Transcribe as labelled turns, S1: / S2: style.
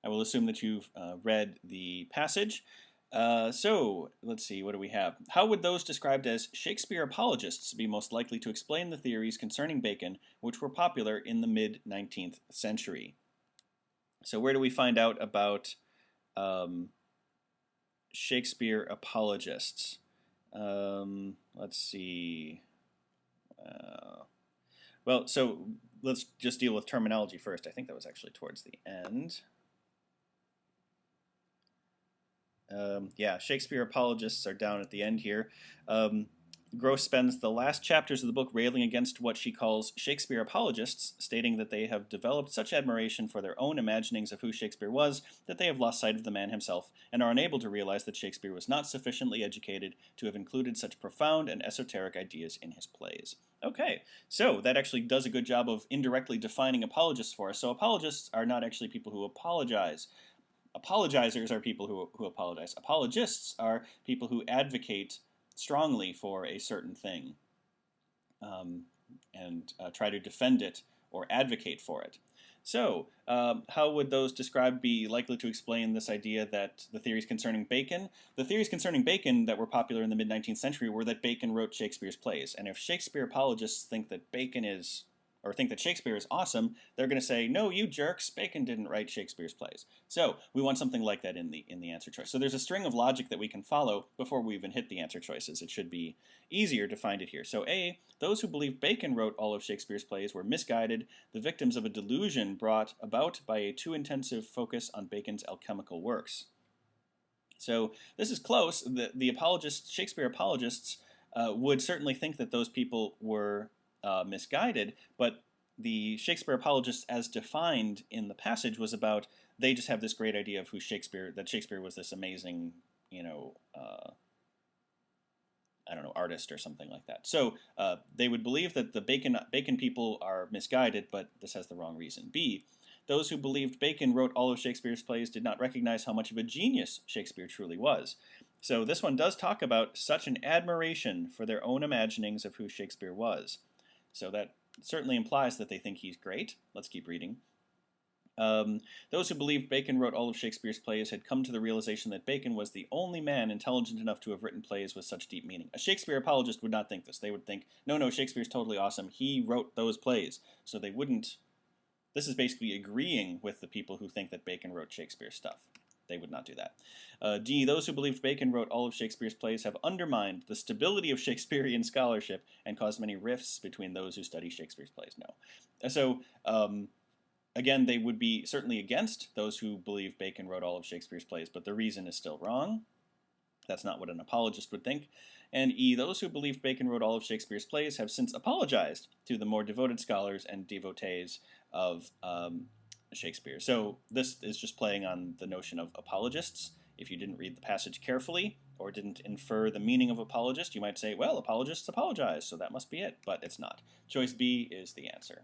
S1: I will assume that you've read the passage. So let's see, what do we have? How would those described as Shakespeare apologists be most likely to explain the theories concerning Bacon, which were popular in the mid-19th century? So where do we find out about Shakespeare apologists? Let's see. Well, so let's just deal with terminology first. I think that was actually towards the end. Yeah, Shakespeare apologists are down at the end here. Gross spends the last chapters of the book railing against what she calls Shakespeare apologists, stating that they have developed such admiration for their own imaginings of who Shakespeare was that they have lost sight of the man himself and are unable to realize that Shakespeare was not sufficiently educated to have included such profound and esoteric ideas in his plays. Okay, so that actually does a good job of indirectly defining apologists for us. So apologists are not actually people who apologize. Apologizers are people who apologize. Apologists are people who advocate strongly for a certain thing and try to defend it or advocate for it. So, how would those described be likely to explain this idea that the theories concerning Bacon? The theories concerning Bacon that were popular in the mid-19th century were that Bacon wrote Shakespeare's plays. And if Shakespeare apologists think that Bacon is or think that Shakespeare is awesome, they're going to say, no, you jerks, Bacon didn't write Shakespeare's plays. So we want something like that in the answer choice. So there's a string of logic that we can follow before we even hit the answer choices. It should be easier to find it here. So A, those who believe Bacon wrote all of Shakespeare's plays were misguided, the victims of a delusion brought about by a too intensive focus on Bacon's alchemical works. So this is close. The apologists, Shakespeare apologists, would certainly think that those people were misguided, but the Shakespeare apologists as defined in the passage was about they just have this great idea of who Shakespeare, that Shakespeare was this amazing, I don't know, artist or something like that. So they would believe that the Bacon people are misguided, but this has the wrong reason. B, those who believed Bacon wrote all of Shakespeare's plays did not recognize how much of a genius Shakespeare truly was. So this one does talk about such an admiration for their own imaginings of who Shakespeare was. So that certainly implies that they think he's great. Let's keep reading. Those who believed Bacon wrote all of Shakespeare's plays had come to the realization that Bacon was the only man intelligent enough to have written plays with such deep meaning. A Shakespeare apologist would not think this. They would think, no, Shakespeare's totally awesome. He wrote those plays. So they wouldn't. This is basically agreeing with the people who think that Bacon wrote Shakespeare's stuff. They would not do that. D, those who believed Bacon wrote all of Shakespeare's plays have undermined the stability of Shakespearean scholarship and caused many rifts between those who study Shakespeare's plays. No. So, again, they would be certainly against those who believe Bacon wrote all of Shakespeare's plays, but the reason is still wrong. That's not what an apologist would think. And E, those who believed Bacon wrote all of Shakespeare's plays have since apologized to the more devoted scholars and devotees of Shakespeare. So this is just playing on the notion of apologists. If you didn't read the passage carefully or didn't infer the meaning of apologist, you might say, well, apologists apologize, so that must be it. But it's not. Choice B is the answer.